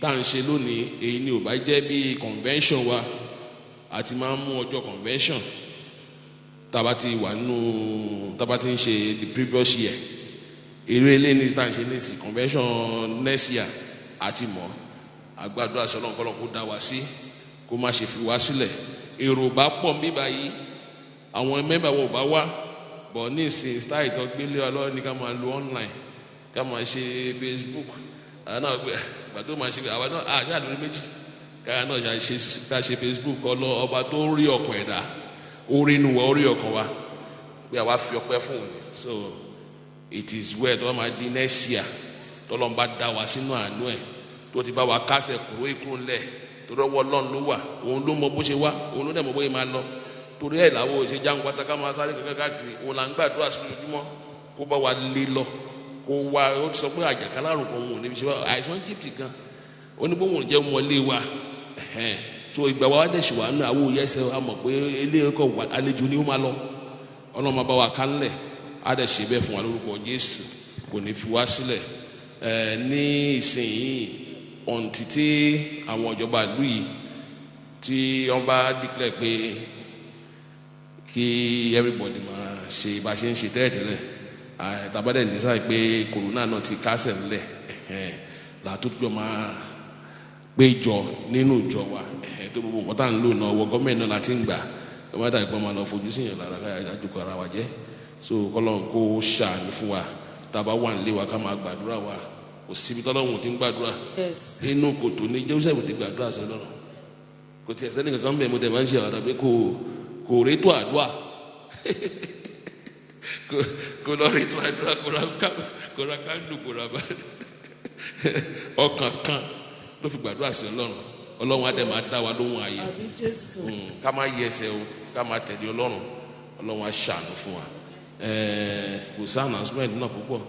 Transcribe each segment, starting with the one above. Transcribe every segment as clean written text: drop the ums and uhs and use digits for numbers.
tá à ń ṣe lónìí èyí ni ò bá jẹ́ bí convention wa àti máa ń mú ọjọ́ convention tába ti wà nínú tába ti ń ṣe the previous year eré ilé ní tá à ń ṣe ní sí convention next year àti mọ́ àgbàdo àṣọlọ́n kọ́lọ́ kó dá wa sí kó má ṣe fi wá sílẹ̀ èrò bá pọ̀ mí báyìí àwọn mẹ́mbà wo bá wá bọ̀ ní ìsìn style tó gbélé wa lọ́wọ́ ní ká máa lo online ká máa ṣe Facebook àwọn náà gbé gbàtó máa ṣe àwọn náà àṣà lórí méjì káyà náà ṣe Facebook ọba tó ń rí ọkàn ẹ̀dá orí inú wa orí ọkàn wa pé àwa fi ọpẹ́ fún òun so it is well tó máa di next year tọ́lọ́n bá dá wa sínú àánú ẹ̀ tó ti bá wa kásẹ̀ kúrò ìkúrò ńlẹ̀ tó lọ́wọ́ Ọlọ́run ló wà òun ló mọ bó ṣe wá òun ló dẹ̀ mọ bóyá máa lọ torí ẹ̀ làwọn ò ṣe jáǹ pátákà máa sáré kankan káàkiri òun là ń gbàdúrà sí ojoojúmọ́ kó bá wa lé lọ kó wa ó ti sọ pé àjàkálàrùn kan òun ò níbi ṣe wá àìsàn Egypt gan ó ní bóun jẹ́ mọ́lé wa so ìgbà wa dẹ̀ ṣùgbọ́n àánú àwọn òye ẹsẹ̀ wa mọ̀ pé ilé ẹ̀kọ́ àlejò ni ó máa lọ Ọlọ́run máa bá wa kánlẹ̀ á dẹ̀ ṣe bẹ́ẹ̀ fún wa lórúkọ Jésù kò ní fi wá sílẹ̀ ní ìsinyìí ọ̀ǹtí tí àwọn ìjọba ìlú yìí tí wọ́n bá declare pé kí everybody máa ṣe bá ṣe ń ṣe tẹ́lẹ̀tẹ́lẹ̀ tàbádẹ́ ní sáà pé kòrónà náà ti kásẹ̀ ńlẹ̀ làtúntò máa péjọ nínú ìjọ wa tó gbogbo nǹkan tá à ń lò náà wọ gọ́ọ̀mẹ̀ntì náà láti ń gbà ẹ má dàgbọ́n máa lọ fojú sí yàn lára káyà àjùkọ ara wa jẹ́ so kọ́lọ́n kó ṣàánú fún wa tá a bá wà nílé wa ká máa gbàdúrà wa kò síbi tọ́lọ́hún ti ń gbàdúrà inú kòtò ní Joseph ti gbàdúrà sí Ọlọ́run kò tiẹ̀ sẹ́ni kankan bẹ́ẹ̀ mo tẹ̀ máa ń ṣe ọ̀rọ̀ pé kò rétò àdúrà kò lọ rétò àdúrà kò ra kándù kò ra bá ọkàn kan ló fi gbàdúrà sí Ọlọ́run adé máa dá wa lóhùn ayé ká máa yẹ ẹsẹ̀ o ká máa tẹ̀lé Ọlọ́run á ṣàánú fún wa kò sí announcement náà púpọ̀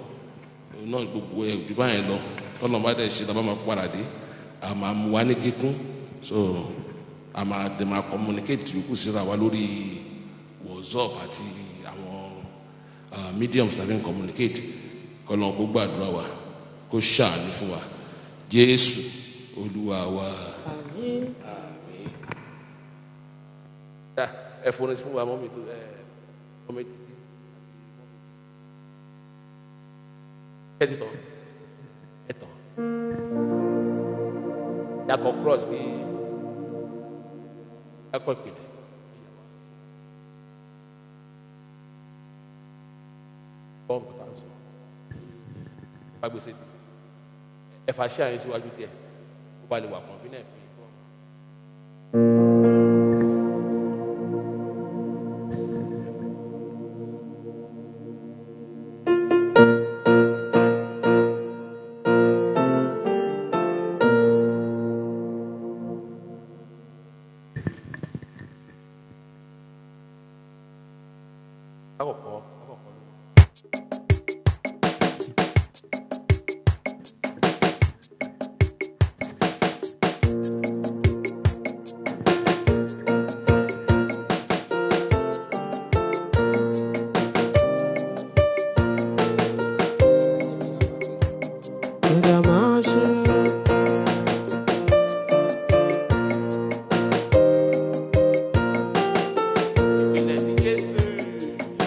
náà gbogbo ẹ̀ ojú báyẹn lọ Ọlọ́run bá dẹ̀ ṣe tá a bá máa padà dé a máa mú wa ní kíkún so a máa dẹ̀ máa communicate yòókù síra wa lórí WhatsApp àti àwọn mediums tàbí communicate k'Ọlọ́run kó gbàdúrà wa kó ṣàánú fún wa Jésù Olúwa wa. Àmín. Àmín. Ẹ fọnà sí fún wa mọ́ mi tó ọmọ ètùtù. Ẹ ti tán. Ẹ tán. Yàtọ̀ cross bí ẹ̀kọ́ ìpìlẹ̀. Bọ́ọ̀mù tá a sọ. Bá gbèsè bí. Ẹ fà ṣe àyè síwájú díẹ̀. Ó bá lè wà confident bí.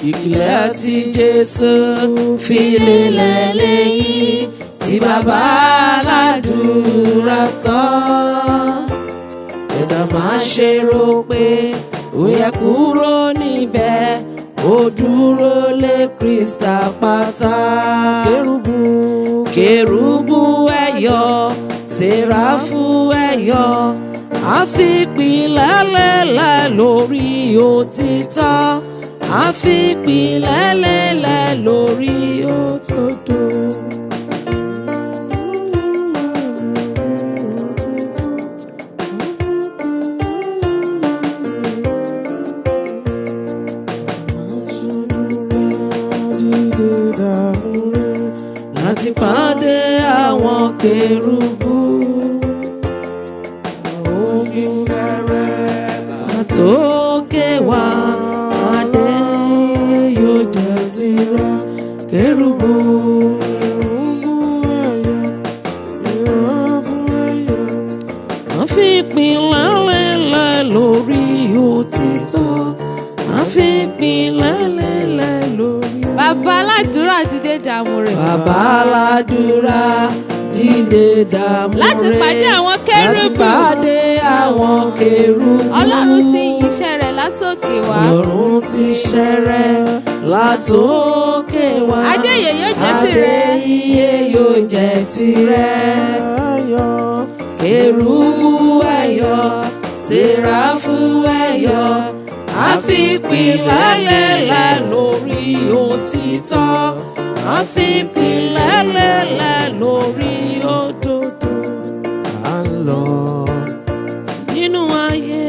Ìpìlẹ̀ tí Jésù fi lélẹ̀ lẹ́yìn tí bàbá aládùúrà tán. Ẹ̀dá máa ṣe rò pé ó yẹ kúrò níbẹ̀, ó dúró lé Kristi àpáta. Kérúbù ẹ̀yọ̀, Séráfù ẹ̀yọ̀, àfipìlẹ̀ lélẹ̀ lórí òtítọ́. Àfipìlẹ̀ lélẹ̀ lórí òtítọ́. Láti pàdé àwọn kérúbù, àtòkè wá adé yóò jẹ́ tìrẹ. Kérúbù fi ìpìlẹ̀ lélẹ̀ lórí òtítọ́. A fi ìpìlẹ̀ lélẹ̀ lórí. Bàbá aládùúrà dìde dààmú rẹ̀. Bàbá aládùúrà dìde dààmú rẹ̀. Láti pàdé àwọn kérúbù. Láti pàdé àwọn kérúbù. Ọlọ́run ti yìn iṣẹ́ rẹ̀ látòkè wá. Ọlọ́run ti iṣẹ́ rẹ̀ látòkè wá. Adéyè yóò jẹ́ tirẹ̀. Adéyè yóò jẹ́ tirẹ̀. Kérúbù ẹ yọ̀, Séráfù ẹ yọ̀. A fi ìpìlẹ̀ lélẹ̀ lórí òtítọ́. A fi ìpìlẹ̀ lélẹ̀ lórí òdodo. À ń lọ Nínú ayé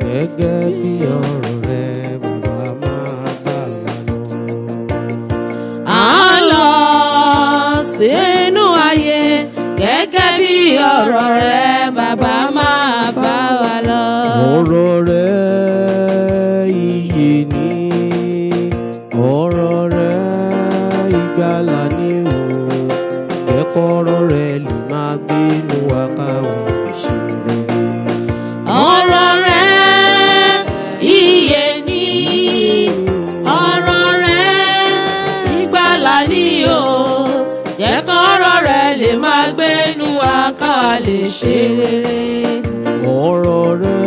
gẹ́gẹ́ bí ọ̀rọ̀ rẹ, bàbá máa bá wa lọ. à ń lọ sínú ayé gẹ́gẹ́ bí ọ̀rọ̀ rẹ, bàbá máa bá wa lọ. Ọ̀rọ̀ rẹ ìyè ni, ọ̀rọ̀ rẹ ìgbàlà ni o. Jẹ́ kọ́rọ̀ rẹ lè máa gbénu wa káwọn ìṣeré. Ọ̀rọ̀ rẹ ìyè ni, ọ̀rọ̀ rẹ ìgbàlà ni o. Jẹ́ kọ́rọ̀ rẹ lè máa gbénu wa ká lè ṣe rere. Ọ̀rọ̀ rẹ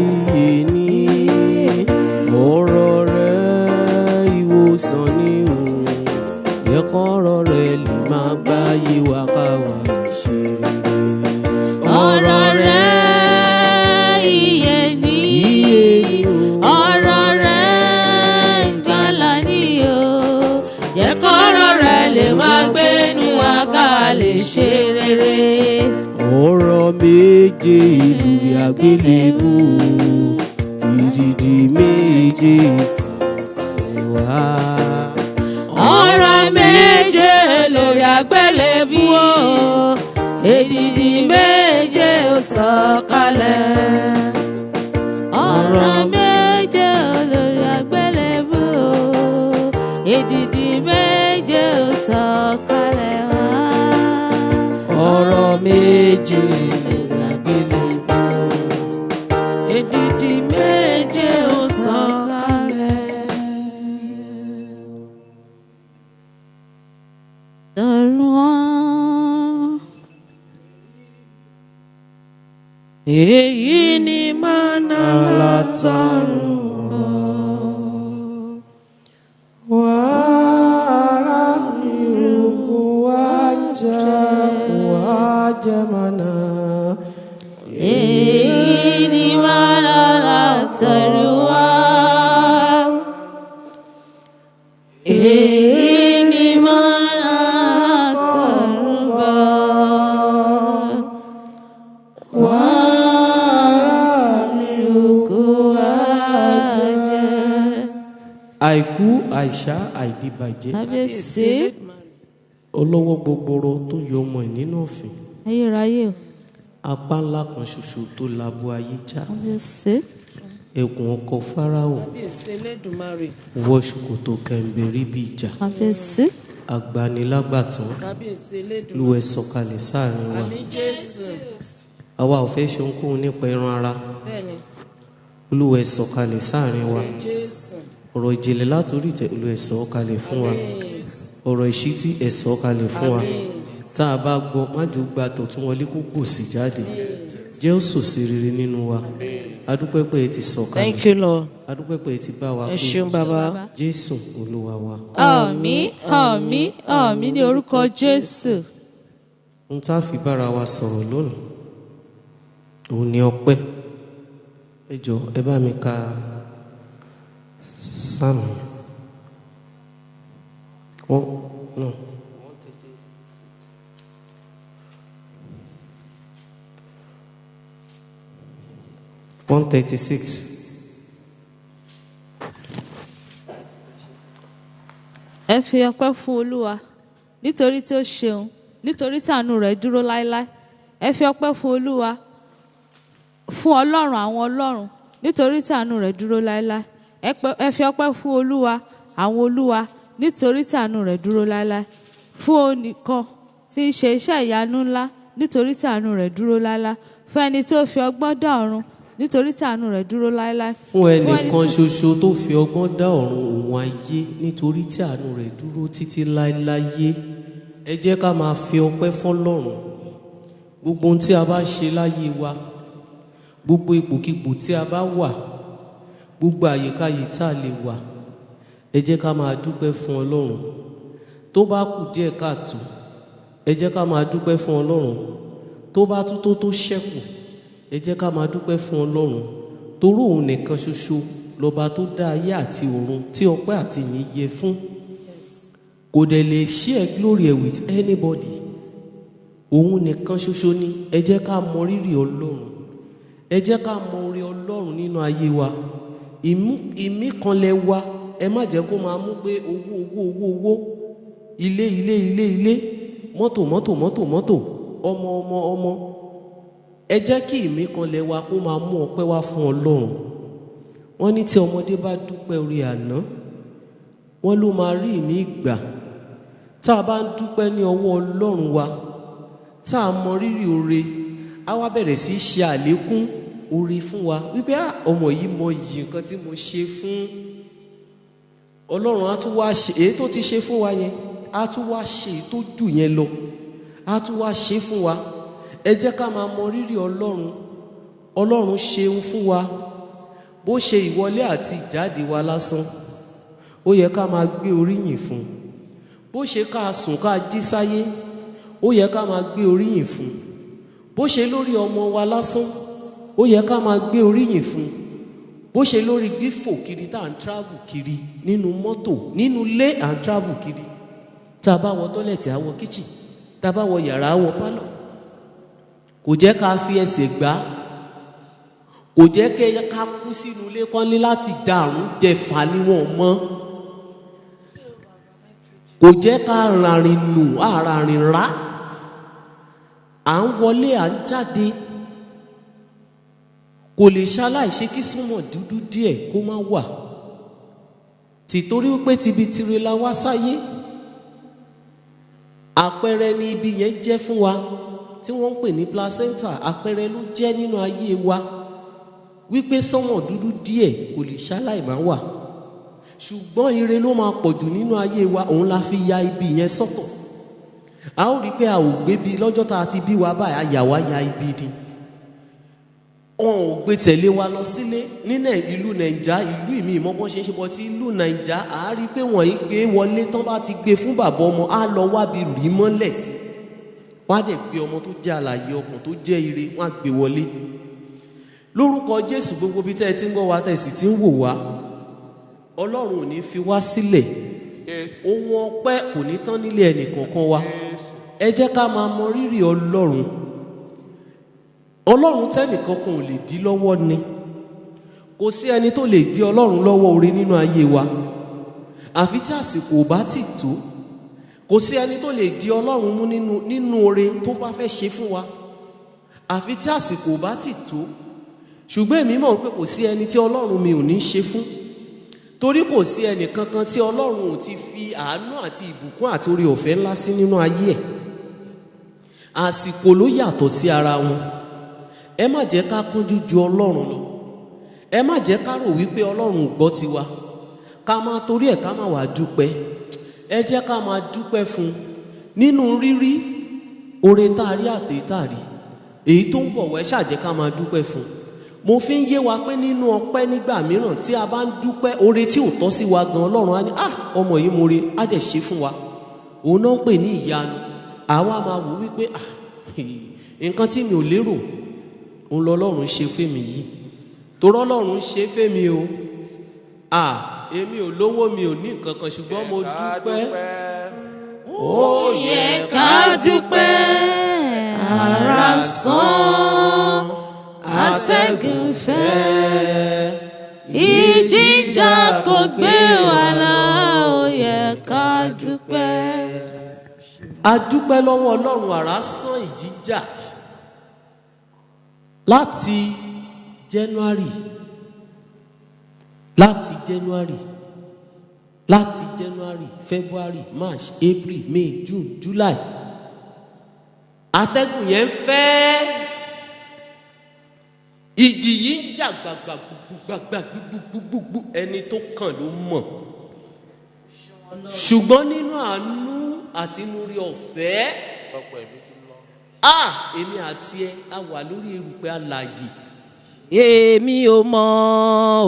ìyè ni, ọ̀rọ̀ rẹ ìwòsàn ni o. Jẹ́ kọ́rọ̀ rẹ lè máa gbáyé wa káwa ìṣeré. Ọ̀rọ̀ rẹ ìyè ni, ọ̀rọ̀ rẹ ìgbàlà ni o. Jẹ́ kọ́rọ̀ rẹ lè máa gbénu wa ká lè ṣe rere. Ọ̀rọ̀ méje ìlú àgbélébù, ìdìdì méje ìsìnkú wá. Ọ̀rọ̀ méje lórí àgbélébù o, èdìdì méje ó sọ̀kalẹ̀. Ọ̀rọ̀ méje lórí àgbélébù o, èdìdì méje ó sọ̀kalẹ̀ wá. Ọ̀rọ̀ méje lórí àgbélébù o, èdìdì méje ó sọ̀kalẹ̀. Èyí ni mánà látọ̀run bọ̀. Wá ara mi òkú wá jẹ mọ́nà. Èyí ni mánà látọ̀run wá. Èyí ni mánà látọ̀run bọ̀. Wá Àìkú àìsá àìdíbàjẹ́, Kábíyèsí. olówó gbogboro tó yọ ọmọ ẹ̀ nínú òfin. Ayérayé o. Apá ńlá kan ṣoṣo tó labo ayé já. Kábíyèsí. Ẹkùn ọkọ̀ Fáráò wọ ṣòkòtò kẹ̀ǹbẹ̀rí bí ìjà. Kábíyèsí. Agbanilágbàtàn ló ẹ sọ̀kalẹ̀ sáàrin wa. Àwa ò fẹ́ ṣe ohunkóhun nípa ẹran ara. Olúwa ẹ sọ̀kalẹ̀ sáàrin wa. Ọ̀rọ̀ ìjìnlẹ̀ látòrí ìtẹ́ Olúwa ẹ sọ̀kalẹ̀ fún wa. Ọ̀rọ̀ ìṣítí ẹ sọ̀kalẹ̀ fún wa. Tá a bá gbọ́ májò gba tọ̀tún wọlé kó gbòsì jáde. Jẹ́ ó sòsì rere nínú wa. Adúpẹ́ pé ẹ ti sọ̀kalẹ̀. Thank you, Lord. Adúpẹ́ pé ẹ ti bá wa Ẹ ṣeun bàbá. Jésù Olúwa wa. Àmín, àmín, àmín ní orúkọ Jésù. Ohun tá a fi bára wa sọ̀rọ̀ lónìí òun ni ọpẹ́. Ẹ jọ̀ọ́ ẹ bá mi ka sáàmù. No. 136. Ẹ fi ọpẹ́ fún Olúwa nítorí tí ó ṣeun, nítorí tí àánú rẹ̀ dúró láéláé. Ẹ fi ọpẹ́ fún Olúwa, fún Ọlọ́run àwọn ọlọ́run nítorí tí àánú rẹ̀ dúró láéláé. Ẹ fi ọpẹ́ fún Olúwa àwọn olúwa nítorí tí àánú rẹ̀ dúró láéláé. Fún onìkan tí ń ṣe iṣẹ́ ìyanu ńlá nítorí tí àánú rẹ̀ dúró láéláé. Fún ẹni tí ó fi ọgbọ́n dá ọ̀run, nítorí tí àánú rẹ̀ dúró láéláé. Fún ẹnìkan ṣoṣo tó fi ọgbọ́n dá ọ̀run òun ayé, nítorí tí àánú rẹ̀ dúró títí láéláé. Ẹ jẹ́ ká máa fi ọpẹ́ fọ́lọ́run. Gbogbo ohun tí a bá ṣe láyé wa, gbogbo ipòkipò tí a bá wà, gbogbo àyíkáyé tá a lè wà, ẹ jẹ́ ká máa dúpẹ́ fún Ọlọ́run. Tó bá kù díẹ̀ káàtó, ẹ jẹ́ ká máa dúpẹ́ fún Ọlọ́run. Tó bá tún tó ṣẹ́kù, ẹ jẹ́ ká máa dúpẹ́ fún Ọlọ́run. Torí òun nìkan ṣoṣo lọ́ba tó dá ayé àti ọ̀run tí ọpẹ́ àti ìyìn yẹ fún. Kò dẹ̀ lè share glory with anybody. Òun nìkan ṣoṣo ni. Ẹ jẹ́ ká mọ rírì Ọlọ́run. Ẹ jẹ́ ká mọ oore Ọlọ́run nínú ayé wa. Ìmí kan lẹ wa, ẹ má jẹ́ kó máa mú pé owó, ilé, mọ́tò, ọmọ. Ẹ jẹ́ kí ìmí kan lẹ wa kó máa mú ọpẹ́ wá fún Ọlọ́run. Wọ́n ní tí ọmọdé bá dúpẹ́ orí àná, wọ́n ló máa rí ìmí ìgbà. Tá a bá ń dúpẹ́ ní ọwọ́ Ọlọ́run wa, tá a mọ rírì oore, á wá bẹ̀rẹ̀ sí ṣe àlékún oore fún wa wípé ọmọ yìí mọ iyì nǹkan tí mo ṣe fún Ọlọ́run. Á tún wá ṣe èyí tó ti ṣe fún wa yẹn, á tún wá ṣe èyí tó jù yẹn lọ, á tún wá ṣe fún wa. Ẹ jẹ́ ká máa mọ rírì Ọlọ́run. Ọlọ́run ṣeun fún wa. Bó ṣe ìwọlé àti ìjáde wa lásán, ó yẹ ká máa gbé oríyìn fún. Bó ṣe ká sùn ká jí sáyé, ó yẹ ká máa gbé oríyìn fún. Bó ṣe lórí ọmọ wa lásán, ó yẹ ká máa gbé oríyìn fún. Bó ṣe lórí gbífò kiri tá à ń travel kiri nínú mọ́tò, nínú ilé à ń travel kiri. Tá a bá wọ tọ́lẹ̀tì á wọ kíchìn, tá a bá wọ yàrá á wọ pálọ̀. Kò jẹ́ ká fi ẹsẹ̀ gbá, kò jẹ́ ká kú sínú ilé kọ́lé láti dàrún jẹ̀fà níwọ̀n mọ́. Kò jẹ́ ká ràrìn nù àràrìn rá. À ń wọlé à ń jáde. Kò lè ṣaláìṣe kí súnmọ́ dúdú díẹ̀ kó má wà. Tìtorí wípé tibitire la wá sáyé. Àpẹẹrẹ ni ibi yẹn jẹ́ fún wa tí wọ́n ń pè ní placenta. Àpẹẹrẹ ló jẹ́ nínú ayé wa wípé sọ́mọ̀ dúdú díẹ̀ kò lè ṣaláì má wà. Ṣùgbọ́n ire ló máa pọ̀jù nínú ayé wa, òun la fi ya ibi yẹn sọ́tọ̀. A ó rí pé a ò gbé bí lọ́jọ́ tá a ti bí wa báyìí, a yà wá ya ibi ni. Wọn ò gbé tẹ̀lé wa lọ sílé nínú ìlú Nàìjà, ìlú ìmí ìmọ̀bọ́n ṣe ń ṣe bọ́ tí ìlú Nàìjà, a rí pé wọ́n yìí gbé wọlé tán bá ti gbé fún bàbá ọmọ, á lọ wábi rí mọ́lẹ̀ sí. Wọ́n á dẹ̀ gbé ọmọ tó jẹ́ alààyè ọkàn tó jẹ́ ire, wọ́n á gbé wọlé. Lórúkọ Jésù, gbogbo bí tẹ́ ẹ ti ń gbọ́ wa tẹ́ ẹ sì ti ń wò wá, Ọlọ́run ò ní fi wá sílẹ̀. Ohun ọpẹ́ kò ní tán nílé ẹnì kọ̀ọ̀kan wa. Ẹ jẹ́ ká máa mọ rírì Ọlọ́run. Ọlọ́run tẹ́nìkan kan ò lè dí lọ́wọ́ ni. Kò sí ẹni tó lè dí Ọlọ́run lọ́wọ́ oore nínú ayé wa. Àfi tí àsìkò ò bá tì tó. Kò sí ẹni tó lè dí Ọlọ́run mú nínú oore tó bá fẹ́ ṣe fún wa. Àfi tí àsìkò ò bá tì tó. Ṣùgbọ́n èmi mọ̀ pé kò sí ẹni tí Ọlọ́run mi ò ní ṣe fún. Torí kò sí ẹnì kankan tí Ọlọ́run ò ti fi àánú àti ìbùkún àti oore ọ̀fẹ́ ńlá sí nínú ayé ẹ̀. Àsìkò ló yàtọ̀ sí ara wọn. Ẹ má jẹ́ ká kánjú ju Ọlọ́run lọ. Ẹ má jẹ́ ká rò wípé Ọlọ́run ò gbọ́ tiwa. Ká máa torí ẹ̀ ká máa wá dúpẹ́. Ẹ jẹ́ ká máa dúpẹ́ fún un nínú rírí oore tá a rí àtèyí tá a rí. Èyí tó ń bọ̀ wẹ́ ṣàjẹ́ ká máa dúpẹ́ fún un. Mo fi ń yé wa pé nínú ọpẹ́ nígbà mìíràn tí a bá ń dúpẹ́ oore tí ò tọ́ sí wa gan, Ọlọ́run á ní ọmọ yìí mo re, á dẹ̀ ṣe fún wa. Òun náà ń pè ní ìyanu. Àwa máa wò wípé nǹkan tí mi ò lérò òun lọ́lọ́run ṣe fẹ́mi yìí. Torí Ọlọ́run ṣe fẹ́mi o. Èmi ò lówó, mi ò ní nǹkan kan, ṣùgbọ́n mo dúpẹ́. Ó yẹ ká dúpẹ́. Ara sán, atẹ́gùn fẹ́, ìjì jà kò gbé wa lọ. Ó yẹ ká dúpẹ́. A dúpẹ́ lọ́wọ́ Ọlọ́run àrá sán ìjì jà. Láti January, February, March, April, May, June, July. atẹ́gùn yẹn fẹ́, ìjì yìí ń jà gbàgbàgbàgbàgbàgbàgbàgbù, ẹni tó kàn ló mọ̀. Ṣùgbọ́n nínú àánú àti inú oore ọ̀fẹ́, èmi àti ẹ a wà lórí erùpẹ̀ alààyè. Èmi ò mọ̀ o,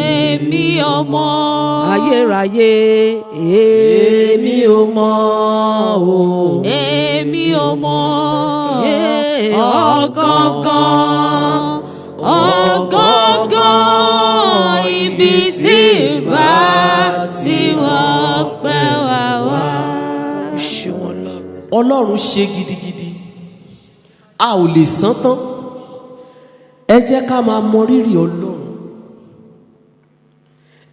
èmi ò mọ̀. ayérayé, èmi ò mọ̀ o, èmi ò mọ̀. Ọ̀gángan, ọ̀gángan ibi tí ìgbà tí wọ́n pẹ́ wá wá. Ọlọ́run ṣe gidigidi, a ò lè san tán. Ẹ jẹ́ ká máa mọ rírì Ọlọ́run,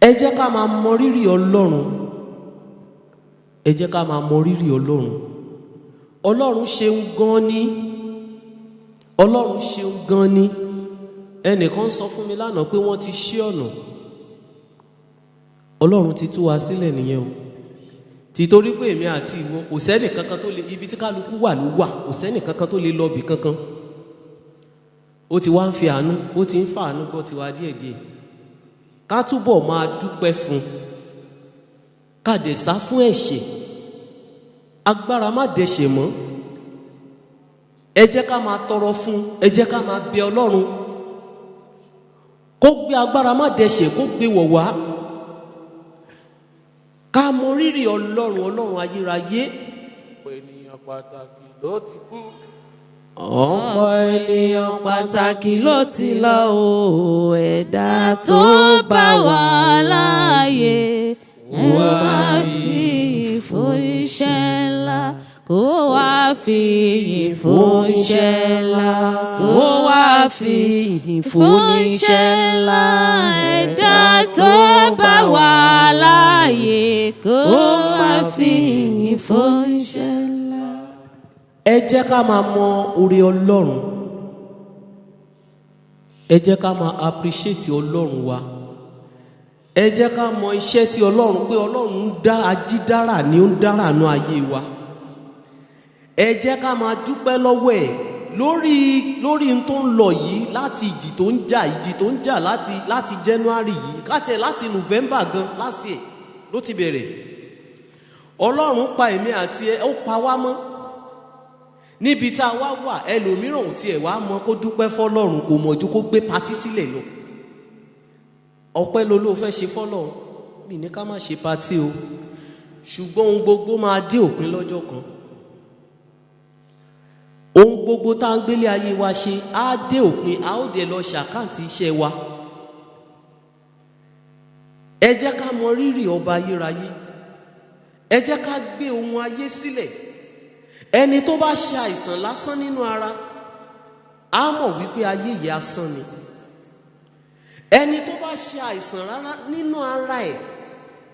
ẹ jẹ́ ká máa mọ rírì Ọlọ́run, ẹ jẹ́ ká máa mọ rírì Ọlọ́run. Ọlọ́run ṣeun gan ni, Ọlọ́run ṣeun gan ni. Ẹnìkan sọ fún mi lánàá pé wọ́n ti ṣí ọ̀nà. Ọlọ́run ti tú wa sílẹ̀ nìyẹn o. Títorí pé èmi àti ìwọ kò sẹ́nì kankan tó lè, ibi tí kálukú wà ló wà, kò sẹ́nì kankan tó lè lọ bì kankan. Ó ti wá ń fi àánú, ó ti ń fa àánú gbọ́ tiwa díẹ̀díẹ̀. Ká túbọ̀ máa dúpẹ́ fún, ká dẹ̀ sá fún ẹ̀ṣẹ̀, agbára má dẹ̀ṣẹ̀ mọ́. Ẹ jẹ́ ká máa tọrọ fún, ẹ jẹ́ ká máa bẹ Ọlọ́run kó gbé agbára má dẹ̀ṣẹ̀, kó gbé wọ̀ wá. Ká mọ rírì Ọlọ́run, Ọlọ́run ayérayé. ọ̀pọ̀ ènìyàn pàtàkì ló ti kú. Ọ̀pọ̀ ènìyàn pàtàkì ló ti lọ o, ẹ̀dá tó bá wà láàyè, ẹ wá fi ìyìn fún iṣẹ́ ńlá, kó wá fi ìyìn fún iṣẹ́ ńlá, kó wá fi ìyìn fún iṣẹ́ ńlá. Ẹ̀dá tó bá wà láàyè, kó wá fi ìyìn fún iṣẹ́ ńlá. Ẹ jẹ́ ká máa mọ oore Ọlọ́run, ẹ jẹ́ ká máa appreciate Ọlọ́run wa, ẹ jẹ́ ká mọ iṣẹ́ tí Ọlọ́run, pé Ọlọ́run ń dá, ajídára ni ó ń dára nú ayé wa. Ẹ jẹ́ ká máa dúpẹ́ lọ́wọ́ ẹ̀ lórí n tó ń lọ yìí, láti ìjì tó ń jà láti January yìí, láti November gan last year ló ti bẹ̀rẹ̀. Ọlọ́run pa èmi àti ẹ, ó pa wá mọ́. Níbi tá a wá wà, ẹlòmíràn ò tiẹ̀ wá mọ kó dúpẹ́ fọ́lọ́run, kò mọ̀ ju kó gbé patí sílẹ̀ lọ. Ọpẹ́ ló fẹ́ ṣe fọ́lọ́run, mi ní ká má ṣe patí o, ṣùgbọ́n ohun gbogbo máa dé òpin lọ́jọ́ kan. Ohun gbogbo tá ń gbélé ayé wa ṣe á dé òpin, a ó dẹ̀ lọ ṣàkáǹtì iṣẹ́ wa. Ẹ jẹ́ ká mọ rírì ọba ayérayé, ẹ jẹ́ ká gbé ohun ayé sílẹ̀. Ẹni tó bá ṣe àìsàn lásán nínú ara, á mọ̀ wípé ayé yìí asán ni. Ẹni tó bá ṣe àìsàn rárá nínú ara ẹ̀,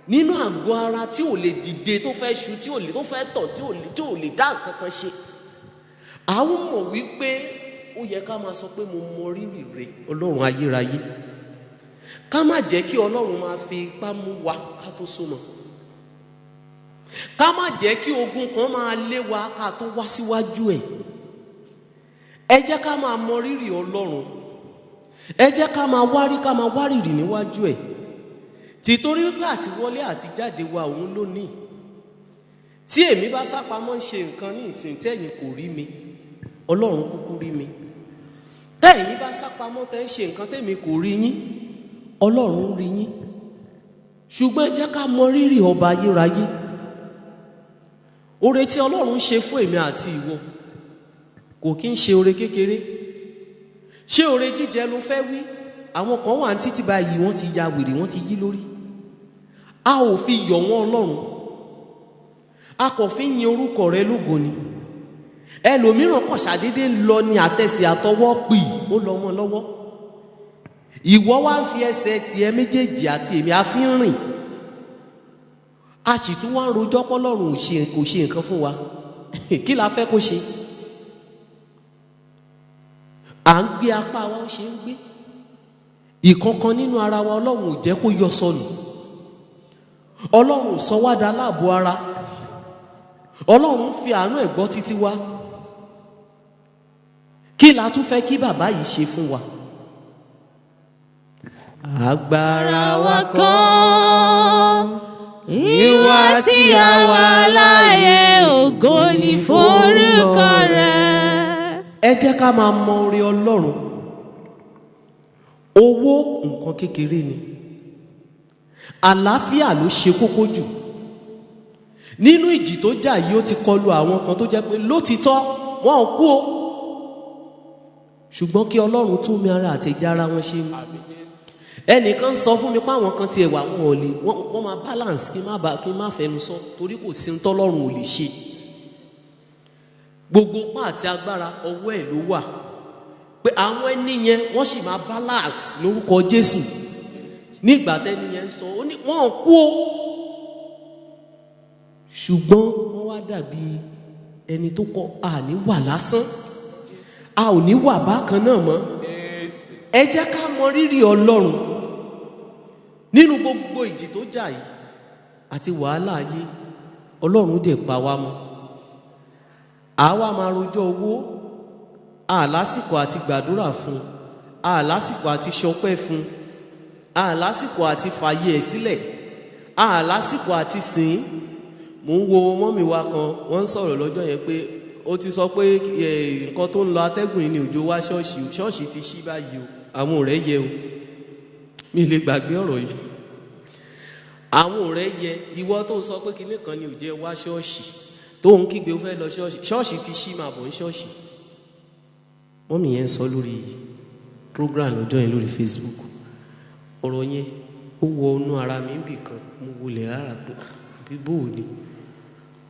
nínú àgọ́ ara, tí ò lè dìde, tó fẹ́ ṣu, tí ò lè, tó fẹ́ tọ̀, tí ò lè dá nǹkan kan ṣe, a ó mọ̀ wípé ó yẹ ká máa sọ pé mo mọ rírì rẹ Ọlọ́run ayérayé. Ká má jẹ́ kí Ọlọ́run máa fi ipá mú wa ká tó súnmọ́. Ká má jẹ́ kí ogun kan máa lé wa ká tó wá síwájú ẹ̀. Ẹ jẹ́ ká máa mọ rírì Ọlọ́run, ẹ jẹ́ ká máa wárìrì níwájú ẹ̀. Títorí wípé àti wọlé àti jáde wa òun lónìí. Tí èmi bá sápamọ́ ṣe nǹkan ní ìsìn tẹ́yìn kò rí mi, Ọlọ́run kúkú rí mi. Tẹ́yìn bá sápamọ́ tẹ́ ń ṣe nǹkan tẹ́mi kò rí yín, Ọlọ́run rí yín. Ṣùgbọ́n ẹ jẹ́ ká mọ rírì ọba ayérayé. Oore tí Ọlọ́run ṣe fún èmi àti ìwọ kò kí ń ṣe oore kékeré. Ṣé oore jíjẹ ló fẹ́ wí? Àwọn kan wà ní títí báyìí wọ́n ti ya wèrè, wọ́n ti yí lórí. A ò fi yọ̀ wọ́n Ọlọ́run, a kò fi yin orúkọ rẹ lógo ni. Ẹlòmíràn kàn ṣàdédé lọ ní àtẹsẹ̀ àtọwọ́ pì, ó lọ mọ́ lọ́wọ́. Ìwọ wá ń fi ẹsẹ̀ tiẹ̀ méjèèjì àti èmi a fi ń rìn. A sì tún wá ń rojọ́ pọ́lọ́run kò ṣe nǹkan fún wa. Kí la fẹ́ kó ṣe? À ń gbé apá wa, ó ṣe ń gbé. Ìkankan nínú ara wa Ọlọ́run ò jẹ́ kó yọ sọnù. Ọlọ́run sọ wá dà láàbò ara. Ọlọ́run fi àánú ẹ̀ gbọ́ títí wa. kí la tún fẹ́ kí bàbá yìí ṣe fún wa? Agbára wa kọ́, ìwà tí a wà láàyè, ògo ni forúkọ rẹ̀. ẹ jẹ́ ká máa mọ oore Ọlọ́run. Owó nǹkan kékeré ni, àlàáfíà ló ṣe kókó jù. Nínú ìjì tó jà yìí ó ti kọlu àwọn kan tó jẹ́ pé lótìtọ́ wọn ò kú o, ṣùgbọ́n kí Ọlọ́run tún mi ara àtẹ̀jẹ́ ara wọn ṣe mú. Ẹnìkan sọ fún mi pé àwọn kan tiẹ̀ wà wọn ò lè wọ́n máa balance kí n má fẹnu sọ torí kò sí tọ́lọ́run ò lè ṣe. Gbogbo pa àti agbára ọwọ́ ẹ̀ ló wà, pé àwọn ẹni yẹn wọ́n sì máa balance lórúkọ Jésù. Nígbà tẹ́ni yẹn sọ ó ní wọ́n ò kú o, ṣùgbọ́n wọ́n wá dàbí ẹni tó kọ àní wà lásán, a ò ní wà bákan náà mọ́. Ẹ jẹ́ ká mọ rírì Ọlọ́run nínú gbogbo ìjì tó jà yìí àti wàhálà ayé. Ọlọ́run dẹ̀ pa wá mọ́. Àwa máa rojọ́ owó, àlásìkò àti gbàdúrà fún, àlásìkò àti ṣọpẹ́ fún, àlásìkò àti fàyè ẹ̀ sílẹ̀, àlásìkò àti sìn. Mo ń wo mọ́mì wa kan, wọ́n ń sọ̀rọ̀ lọ́jọ́ yẹn pé ó ti sọ pé nǹkan tó ń lọ atẹ́gùn yìí ni òjò wá ṣọ́ọ̀ṣì ti ṣí báyìí o, àwọn ọ̀rẹ́ yẹ o. Mi lè gbàgbé ọ̀rọ̀ yìí. Àwọn ọ̀rẹ́ yẹ, ìwọ tó sọ pé kinní kan ni òjò wá ṣọ́ọ̀ṣì tó ń kígbe ó fẹ́ lọ ṣọ́ọ̀ṣì ti ṣí, máa bọ̀ ní ṣọ́ọ̀ṣì. Mọ́mì yẹn sọ lórí program lọ́jọ́ yẹn lórí Facebook. Ọ̀rọ̀ yẹn ó wọ inú ara mi bì kan, mo wọlé rárá pé bíbó ò ní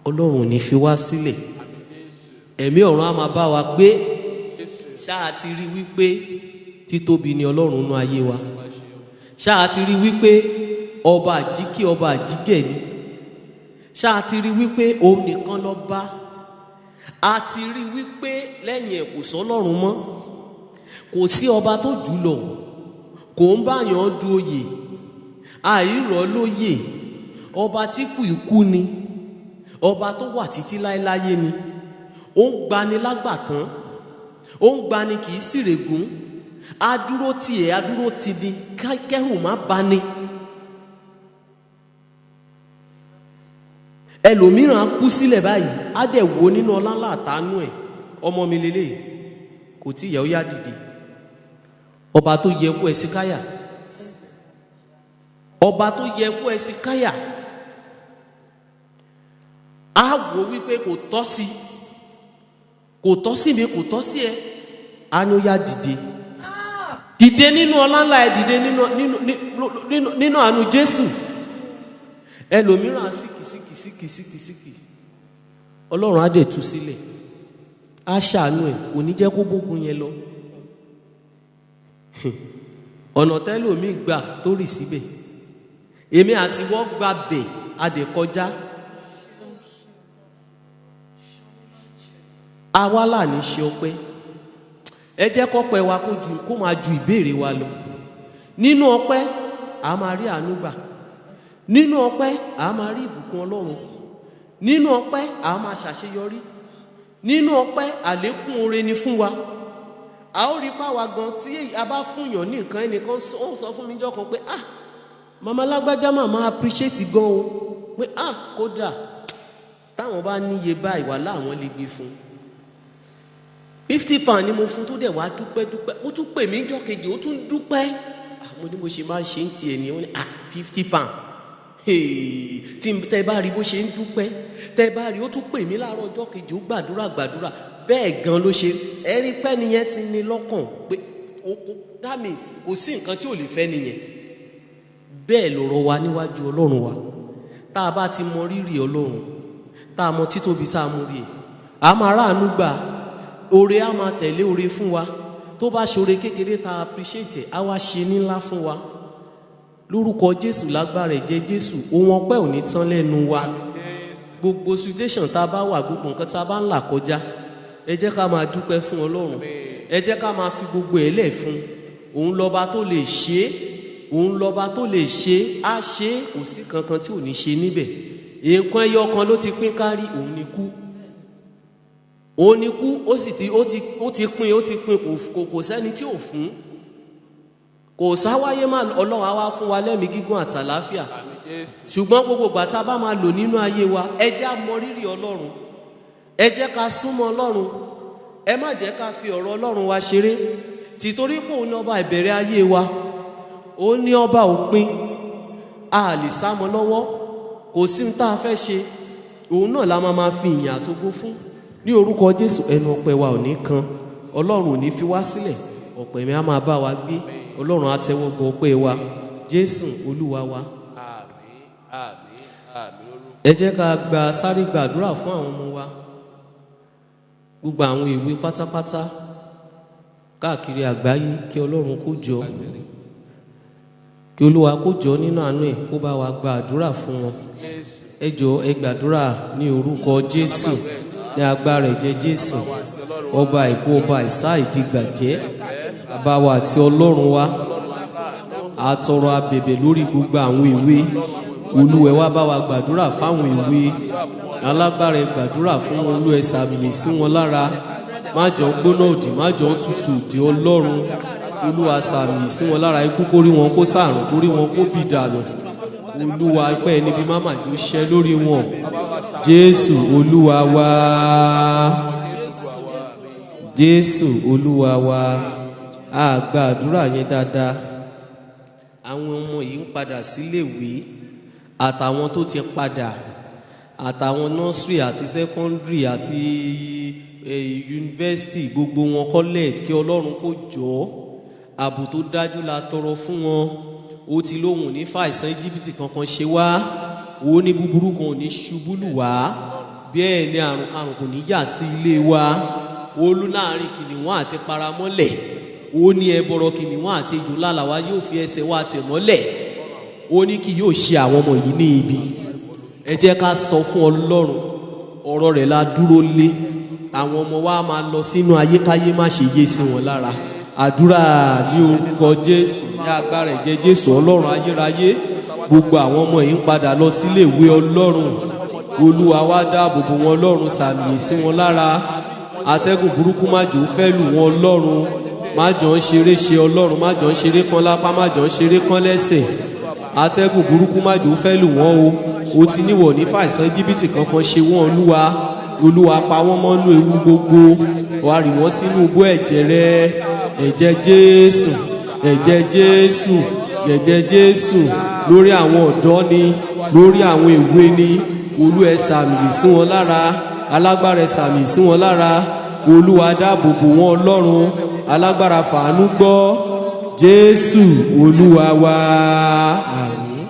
Ọlọ́run ò ní fi wá sílẹ̀. Ẹ̀mí ọ̀run á máa bá wa gbé. Ṣáà ti rí wípé títóbi ni Ọlọ́run nú ayé wa. Ṣáà ti rí wípé ọba àjíkí ọba àjígẹ̀ ni. Ṣáà ti rí wípé òun nìkan ló bá. A ti rí wípé lẹ́yìn ẹ̀ kò sọ́lọ́run mọ́, kò sí ọba tó jù lọ, kò ń báyàn du oyè, àìrọ̀ lóyè. Ọba tí kù ikú ni, ọba tó wà títí láéláyé ni. Ó ń gbani lágbàtán, ó ń gbani kì í sírègùn, adúró tì ẹ́ adúró tì ní kẹ́rù má bani. Ẹlòmíràn á kú sílẹ̀ báyìí, á dẹ̀ wo nínú ọlá ńlá àtàánú ẹ̀, ọmọ mi lélẹ̀ kò tí ìyá ó yá dìde. Ọba tó yẹ kó Ẹsíkáyà, ọba tó yẹ kó Ẹsíkáyà, á wò wípé kò tọ́ sí, kò tọ́ sí mi, kò tọ́ sí ẹ, á ní ó yá dìde. Dìde nínú ọlá ńlá ẹ, dìde nínú àánú Jésù. Ẹlòmíràn á síkì. Ọlọ́run á dẹ̀ tú sílẹ̀, á ṣàánú ẹ̀, kò ní jẹ́ kó bógun yẹn lọ. Ọ̀nà tẹ́lòmíì gbà tó rì síbẹ̀, èmi àti wọ́n gbà bẹ̀ a dẹ̀ kọjá. Àwa là ní ṣe ọpẹ́. Ẹ jẹ́ kọ́pẹ́ wa kó máa ju ìbéèrè wa lọ. Nínú ọpẹ́ a máa rí àánú gbà, nínú ọpẹ́ a máa rí ìbùkún Ọlọ́run, nínú ọpẹ́ a máa ṣàṣeyọrí, nínú ọpẹ́ àlékún oore ni fún wa. A ó rí páwa gan tí a bá fúnyàn ní nǹkan, ẹnìkan ó sọ fún mi jọ́ kan pé màmá lágbájá màmá appreciate gan o, pé kódà táwọn bá níye báyìí wà láwọn lè gbé fún 50 pound ni mo fún tó dẹ̀ wá dúpẹ́. Ó tún pè mí jọ́ kejì, ó tún dúpẹ́. Mo ní mo ṣe máa ń ṣe ń tiẹ̀ ní, ó ní 50 pound. Tí tẹ́ bá rí bó ṣe ń dúpẹ́, tẹ́ bá rí ó tún pè mí láàárọ̀ ọjọ́ kejì, ó gbàdúrà. Bẹ́ẹ̀ gan ló ṣe. Ẹ̀rí pẹ́ nìyẹn ti ní lọ́kàn pé that means kò sí nǹkan tí ò lè fẹ́ nìyẹn. Bẹ́ẹ̀ lọ̀rọ̀ wa níwájú Ọlọ́run wa. Tá a bá ti mọ rírì Ọlọ́run, tá a mọ títóbi tá a mú rí ẹ̀, a máa ráàánú gbà. Oore á máa tẹ̀lé oore fún wa. Tó bá ṣoore kékeré tá a appreciate ẹ̀, á wá ṣe ní ńlá fún wa. Lórúkọ Jésù, lágbára ẹ̀jẹ̀ Jésù, ohun ọpẹ́ ò ní tán lẹ́nu wa. Gbogbo situation tá a bá wà, gbogbo nǹkan tá a bá ń là kọjá, ẹ jẹ́ ká máa dúpẹ́ fún Ọlọ́run. Ẹ jẹ́ ká máa fi gbogbo ẹ̀ lẹ̀ fún. Òun lọ́ba tó lè ṣe é, òun lọ́ba tó lè ṣe é, á ṣe é, kò sí kankan tí ò ní ṣe níbẹ̀. Nǹkan ẹyọ kan ló ti pín kárí, òun ni kú. òun ni kú, ó ti pín kò sẹ́ni tí ò fún, kò sáwáyé má Ọlọ́run á wá fún wa lẹ́mìí gígùn àtàláfíà. Ṣùgbọ́n gbogbo ìgbà tá a bá máa lò nínú ayé wa, ẹ jẹ́ á mọ rírì Ọlọ́run, ẹ jẹ́ ká súnmọ́ Ọlọ́run, ẹ má jẹ́ ká fi ọ̀rọ̀ Ọlọ́run wa ṣeré, tìtorí pé òun ní ọba ìbẹ̀rẹ̀ ayé wa, òun ní ọba òpin, a lè sá mọ́ lọ́wọ́, kò sí ní tá a fẹ́ ṣe, òun náà la máa fi ìyìn àtògo fún. Ní orúkọ Jésù, ẹnu ọpẹ́ wa ò ní kan, Ọlọ́run ò ní fi wá sílẹ̀, ọ̀pọ̀ ẹ̀mí á máa bá wa gbé, Ọlọ́run á tẹ́wọ́ gbọ́ ọpẹ́ wa, Jésù Olúwa wa. Àmín, àmín, àmín. Ẹ jẹ́ ká sáré gbàdúrà fún àwọn ọmọ wa, gbogbo àwọn ìwé pátápátá káàkiri àgbáyé, kí Ọlọ́run kó jọ, kí Olúwa kó jọ nínú àánú ẹ̀ kó bá wa gba àdúrà fún wọn. Ẹ jọ̀ọ́ ẹ gbàdúrà ní orúkọ Jésù, ní agbára ẹ̀jẹ̀ Jésù, ọba àìkú ọba àìsá ìdígbàjẹ́, bàbá wa àti Ọlọ́run wa, àtọrọ abẹ̀bẹ̀ lórí gbogbo àwọn ìwé. Olúwa wá bá wa gbàdúrà fáwọn ìwé alágbára, ẹ gbàdúrà fún wọn, Olúwa ẹ sàmìlì sí wọn lára, má jọ gbóná òdì, má jọ tutù òdì Ọlọ́run, Olúwa sàmìlì sí wọn lára, ikú kórí wọn kó sàrùn, kórí wọn kó bì dànù, Olúwa pẹ́ níbi má mà jò ṣẹ́ lórí wọn, Jésù Olúwa wa, Jésù Olúwa wa. A gbàdúrà yẹn dáadáa. Àwọn ọmọ yìí ń padà síléèwé, àtàwọn tó ti padà, àtàwọn nursery àti secondary àti university, gbogbo wọn college, kí Ọlọ́run kó jọ ààbò tó dájú la tọrọ fún wọn. Ó ti lóhùn ní fàìsàn Íjíbítì kankan ṣe wá, ó ní búburú kan ò ní ṣubú lù wá, bẹ́ẹ̀ ni àrùn karùn kò ní yà sí ilé wa. Olú láàrin kìnìún àti paramọ́lẹ̀, ó ní ẹbọrọ kìnìún àti ejò lálà wa yóò fi ẹsẹ̀ wa tẹ̀ mọ́lẹ̀, ó ní kì yóò ṣe àwọn ọmọ yìí ní ibi. Ẹ jẹ́ ká sọ fún Ọlọ́run, ọ̀rọ̀ rẹ̀ la dúró lé, àwọn ọmọ wa máa lọ sínú ayékáyé, má ṣe yé sí wọn lára. Àdúrà ní orúkọ Jésù, ní agbára ẹ̀jẹ̀ Jésù, Ọlọ́run ayérayé, gbogbo àwọn ọmọ yìí ń padà lọ sílé ìwé Ọlọ́run, Olúwa wá dáàbò bò wọn, Ọlọ́run sàmì sí wọn lára, atẹ́gùn burúkú má jò fẹ́ lù wọn Ọlọ́run, má jọ ń ṣeré ṣe Ọlọ́run, má jọ ń ṣeré kán lápá, má jọ ń ṣeré kán lẹ́sẹ̀, atẹ́gùn burúkú má jò fẹ́ lù wọ́n o. O ti níwọ̀ ní fàìsàn Íjíbítì kankan ṣe wọ́n Olúwa, Olúwa pa wọ́n mọ́nú ewu gbogbo, wá rì wọ́n sínú igbó ẹ̀jẹ̀ rẹ, ẹ̀jẹ̀ Jésù, ẹ̀jẹ̀ Jésù, ẹ̀jẹ̀ Jésù, lórí àwọn ọ̀dọ́ ni, lórí àwọn èwe ni, Olú ẹ sàmì sí wọn lára, alágbára ẹ sàmì sí wọn lára, Olúwa dáàbò bò wọn Ọlọ́run, alágbára fàánú gbọ́, Jésù Olúwa wa. Àmín.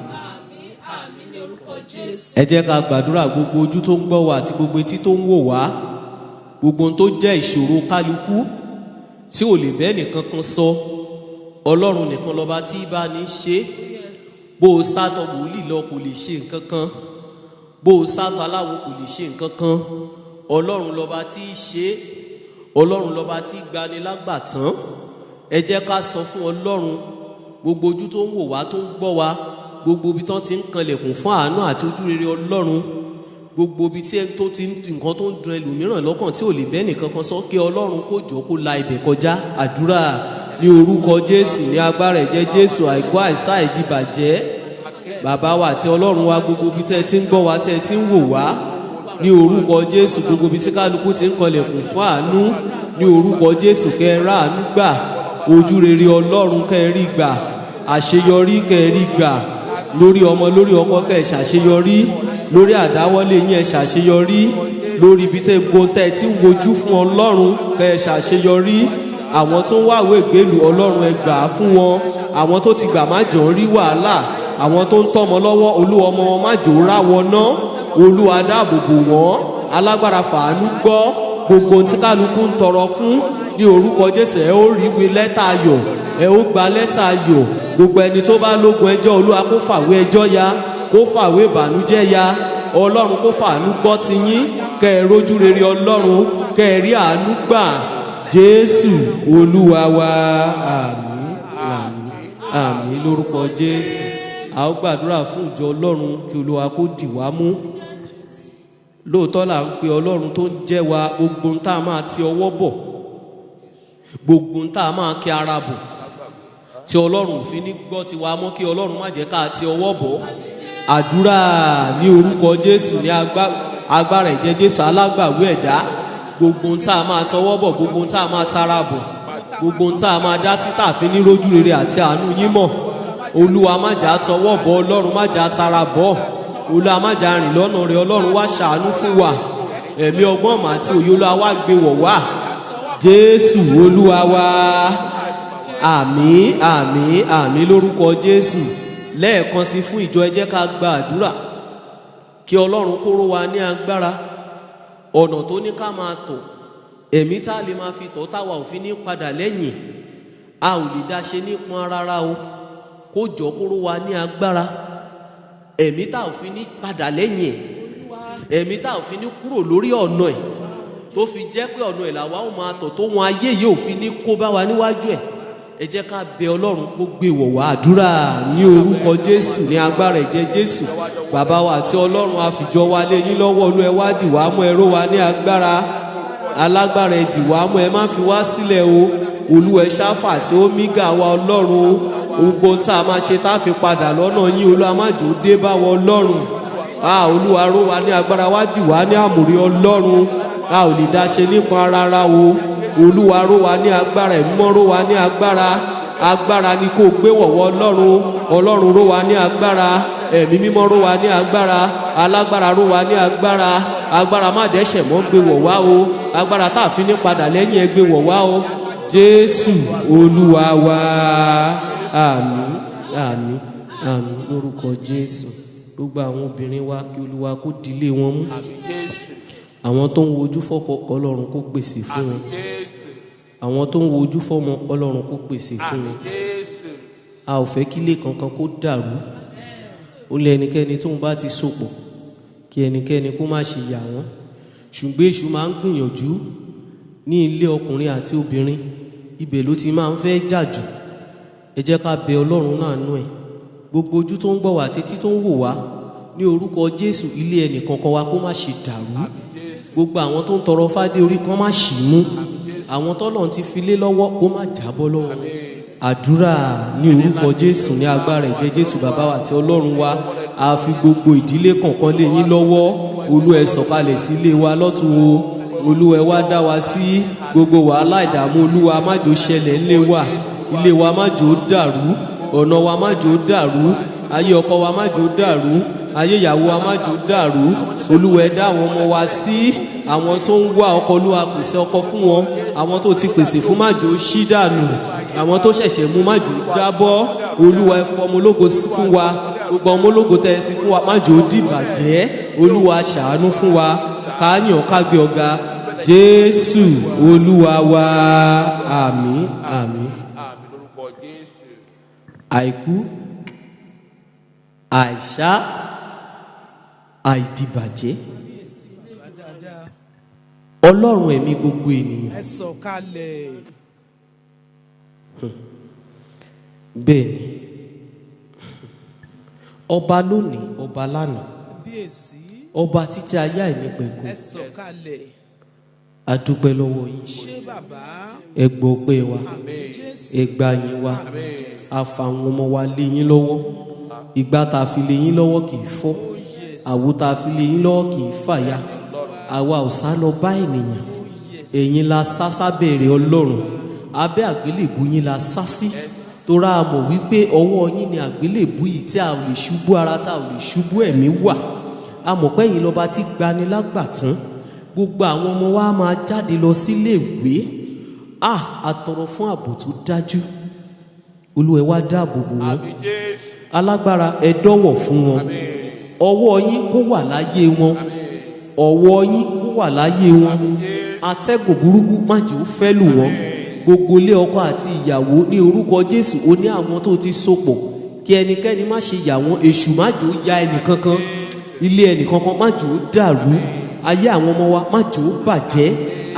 Ẹ jẹ́ ká gbàdúrà, gbogbo ojú tó ń gbọ́ wa àti gbogbo etí tó ń wò wá, gbogbo ohun tó jẹ́ ìṣòro kálukú tí ò lè bẹ́ẹ̀ nìkan kan sọ, Ọlọ́run nìkan lọ́ba tí bá ní ṣe. Bó o sátọ wòlíì lọ kò lè ṣe nǹkan kan, bó o sátọ aláwo kò lè ṣe nǹkan kan, Ọlọ́run lọ́ba tí í ṣe, Ọlọ́run lọ́ba tí gbani lágbàtán. Ẹ jẹ́ ká sọ fún Ọlọ́run, gbogbo ojú tó ń wò wá, tó ń gbọ́ wa, gbogbo ibi tán ti ń kanlẹ̀kùn fún àánú àti ojú rere Ọlọ́run, gbogbo ibi tí tó ti nǹkan tó ń dun ẹlòmíràn lọ́kàn tí ò lè bẹ́ẹ̀ nìkan kan sọ, kí Ọlọ́run kó jọ kó la ibẹ̀ kọjá. Àdúrà ní orúkọ Jésù, ní agbára ẹ̀jẹ̀ Jésù, àìkú àìsá ìdìbàjẹ́, bàbá wa àti Ọlọ́run wa, gbogbo ibi tẹ́ ti ń gbọ́ wa, tẹ́ ti ń wò wá, ní orúkọ Jésù, gbogbo ibi tí kálukú ti ń kanlẹ̀kùn fún àánú, ní orúkọ Jésù, kẹ́ ẹ rá àánú gbà, ojú rere Ọlọ́run kẹ́ ẹ rí gbà, àṣeyọrí kẹ́ ẹ rí gbà, lórí ọmọ lórí ọkọ kẹ́ ẹ ṣàṣeyọrí, lórí àdáwọ́lé yín ẹ ṣàṣeyọrí, lórí ibi tẹ́ gbóntẹ́ tí ń wojú fún Ọlọ́run kẹ́ ẹ ṣàṣeyọrí. Àwọn tó ń wáwé ìgbélú Ọlọ́run ẹ gbà á fún wọn, àwọn tó ti gbà má jọ ń rí wàhálà, àwọn tó ń tọ́mọ lọ́wọ́, Olúwa ọmọ wọn má jò rá wọn ná, Olúwa dáàbò bò wọ́n, alágbára fàánú gbọ́, gbogbo tí kálukú ń tọrọ fún, ní orúkọ Jésù ẹ ó rí ìwé lẹ́tà ayọ̀, ẹ ó gba lẹ́tà ayọ̀. Gbogbo ẹni tó bá lógun ẹjọ́, Olúwa kó fàwé ẹjọ́ ya, kó fàwé ìbànújẹ́ ya, Ọlọ́run kó fàánú gbọ́ ti yín, kẹ́ ẹ rójú rere Ọlọ́run, kẹ́ ẹ rí àánú gbà, Jésù Olúwa wa. Àmín, àmín, àmín lórúkọ Jésù. A ó gbàdúrà fún ìjọ Ọlọ́run, kí Olúwa kó dì wá mú, lóòótọ́ là ń pe ọlọ́run tó ń jẹ́ wa gbogbo ń tá a máa ti ọwọ́ bọ̀, gbogbo ń tá a máa kí ara bọ̀, tí ọlọ́run ò fi ní gbọ́ tiwa mọ́, kí ọlọ́run má jẹ́ ká ti ọwọ́ bọ̀. Àdúrà ní orúkọ Jésù, ní agbára ẹ̀jẹ̀ Jésù alágbàwí ẹ̀dá. Gbogbo ń tá a máa tọwọ́ bọ̀, gbogbo ń tá a máa tara bọ̀, gbogbo ń tá a máa dá sí tàfin ní rójú rere àti àánú yín mọ̀. Olúwa má jà tọwọ́ bọ̀, ọlọ́run má jà tara bọ̀, Olúwa má jà rìn lọ́nà rẹ̀, ọlọ́run wá ṣàánú fún wa. Ẹ̀mí ọgbọ́n mà àti òye Olúwa wá gbé wọ̀ wá. Jésù Olúwa wa. Àmín, àmín, àmín lórúkọ Jésù. Lẹ́ẹ̀kan sí fún ìjọ, ẹ jẹ́ ká gba àdúrà kí ọlọ́run kó ró wa ní agbára ọ̀nà tó ní ká máa tọ̀, ẹ̀mí tá a lè máa fi tọ̀ táwa ò fi ní padà lẹ́yìn. A ò lè dá ṣe nípọn rárá o, kó jọ kó ró wa ní agbára ẹ̀mí tá ò fi ní padà lẹ́yìn ẹ̀, ẹ̀mí tá ò fi ní kúrò lórí ọ̀nà ẹ̀, tó fi jẹ́ pé ọ̀nà ẹ̀ làwa ó máa tọ̀ tó wọn ayé yìí ò fi ní kó bá wa níwájú ẹ̀. Ẹ jẹ́ ká bẹ ọlọ́run kó gbé wọ̀ wá. Àdúrà ní orúkọ Jésù, ní agbára ẹ̀jẹ̀ Jésù. Bàbá wa àti ọlọ́run àfìjọ wa lé yín lọ́wọ́. Olú ẹ wá dì wá mú, ẹ ró wa ní agbára, alágbára ẹ dì wá mú, ẹ má fi wá sílẹ̀ o. Olú ẹ ṣáfà àti ómígà wa ọlọ́run, gbogbo tá a máa ṣe tá a fi padà lọ́nà yín, Olúwa má jò dé bá wa ọlọ́run. Olúwa ró wa ní agbára, wá dì wá ní àmùrí ọlọ́run. A ò lè dá ṣe nípa rárá o. Olúwa ró wa ní agbára, ẹ̀mí mọ́ ró wa ní agbára. Agbára ni kó gbé wọ̀wọ́ ọlọ́run. Ọlọ́run ró wa ní agbára, ẹ̀mí mímọ́ ró wa ní agbára. Alágbára ró wa ní agbára. Agbára má dẹ́ṣẹ̀ mọ́ gbé wọ̀ wá o. Agbára tá a fi ní padà lẹ́yìn ẹ gbé wọ̀ wá o. Jésù Olúwa wa. Àmín, àmín, àmín lórúkọ Jésù. Gbogbo àwọn obìnrin wa kí Olúwa kó dilé wọn mú. Àwọn tó ń wojú fọ́kọ, Ọlọ́run kó pèsè fún wọn. Àwọn tó ń wojú fọ́mọ, Ọlọ́run kó pèsè fún wọn. A ò fẹ́ kí ilé kankan kó dàrú. Ó lé ẹnikẹ́ni tóun bá ti sopọ̀, kí ẹnikẹ́ni kó má ṣe yà wọ́n. Ṣùgbọ́n èṣù máa ń gbìyànjú ní ilé ọkùnrin àti obìnrin, ibẹ̀ ló ti máa ń fẹ́ jà jù. Ẹ jẹ́ ká bẹ Ọlọ́run náà nú ẹ̀. Gbogbo ojú tó ń gbọ́ wá, títí tó ń wò wá, ní orúkọ Jésù, ilé ẹnìkankan wa kó má ṣe dàrú. Gbogbo àwọn tó ń tọrọ fádé orí kan má ṣì mú. Àwọn tọ́lọ́run ti fi lé lọ́wọ́ kó má jábọ́ lọ́wọ́. Àdúrà ní orúkọ Jésù, ní agbára ẹ̀jẹ̀ Jésù. Bàbá wa àti ọlọ́run wa, a fi gbogbo ìdílé kọ̀ọ̀kan lé yín lọ́wọ́. Olú ẹ sọ̀kalẹ̀ sí ilé wa lọ́tùn o. Olú ẹ wá dá wa sí gbogbo wàhálà ìdààmú. Olúwa má jò ṣẹlẹ̀ ńlé wa, ilé wa má jò dàrú, ọ̀nà wa má jò dàrú, ayé ọkọ wa má jò dàrú, ayé ìyàwó wa má jò dàrú. Olúwa ẹ dá àwọn ọmọ wa sí. Àwọn tó ń wá ọkọ, Olúwa pèsè ọkọ fún wọn. Àwọn tó ti pèsè fún má jò ṣí dànù. Àwọn tó ṣẹ̀ṣẹ̀ mú má jò jábọ́. Olúwa ẹ fọmọ ológo fún wa. Gbogbo ọmọ ológo tẹ́ ẹ fi fún wa má jò dìbàjẹ́. Olúwa ṣàánú fún wa, káyàn ká gbé ọ̀gá. Jésù Olúwa wa. Àmín, àmín. Àìkú, àìsá, àìdìbàjẹ́, Ọlọ́run ẹ̀mí gbogbo ènìyàn. Ẹ sọ̀kalẹ̀. Bẹ́ẹ̀ ni, ọba lónìí, ọba lánàá, Bíyèsí. ọba títí ayé àìnípẹ̀kun. Ẹ sọ̀kalẹ̀. A dúpẹ́ lọ́wọ́ yín. Ṣé bàbá? Ẹ gbọ́ ọpẹ́ wa, Jésù. ẹ gbà yín wa. A fa àwọn ọmọ wa lé yín lọ́wọ́. Ìgbà tá a fi lé yín lọ́wọ́ kì í fọ́. Àwo tá a fi lé yín lọ́wọ́ kì í fàya. Àwa ò sá lọ bá ènìyàn. Ẹ̀yin la sá sábẹ̀rẹ̀ Ọlọ́run. Abẹ́ àgbélébù yín la sá sí. Torá a mọ̀ wípé ọwọ́ yín ni àgbélébù yìí, tí a ò lè ṣubú ara, tá a ò lè ṣubú ẹ̀mí wà. A mọ̀ pé ẹ̀yin lọ́ba tí gbani lágbàtán. Gbogbo àwọn ọmọ wa máa jáde lọ sílé ìwé. A tọrọ fún ààbò tó dájú. Olúwa ẹ wá dáàbò bò wọ́n. Alágbára ẹ dọ́wọ̀ fún wọn. Ọwọ́ yín kó wà láyé wọn. Ọwọ́ yín kó wà láyé wọn. Atẹ́gùn burúkú má jẹ́ ó fẹ́ lù wọ́n. Gbogbo ilé ọkọ àti ìyàwó ní orúkọ Jésù, ó ní àwọn tó ti sopọ̀, kí ẹnikẹ́ni má ṣe yà wọ́n. Èṣù má jẹ́ ó ya ẹnìkankan. Ilé ẹnìkankan má jẹ́ ó dàrú. Ayé àwọn ọmọ wa má jẹ́ ó bàjẹ́.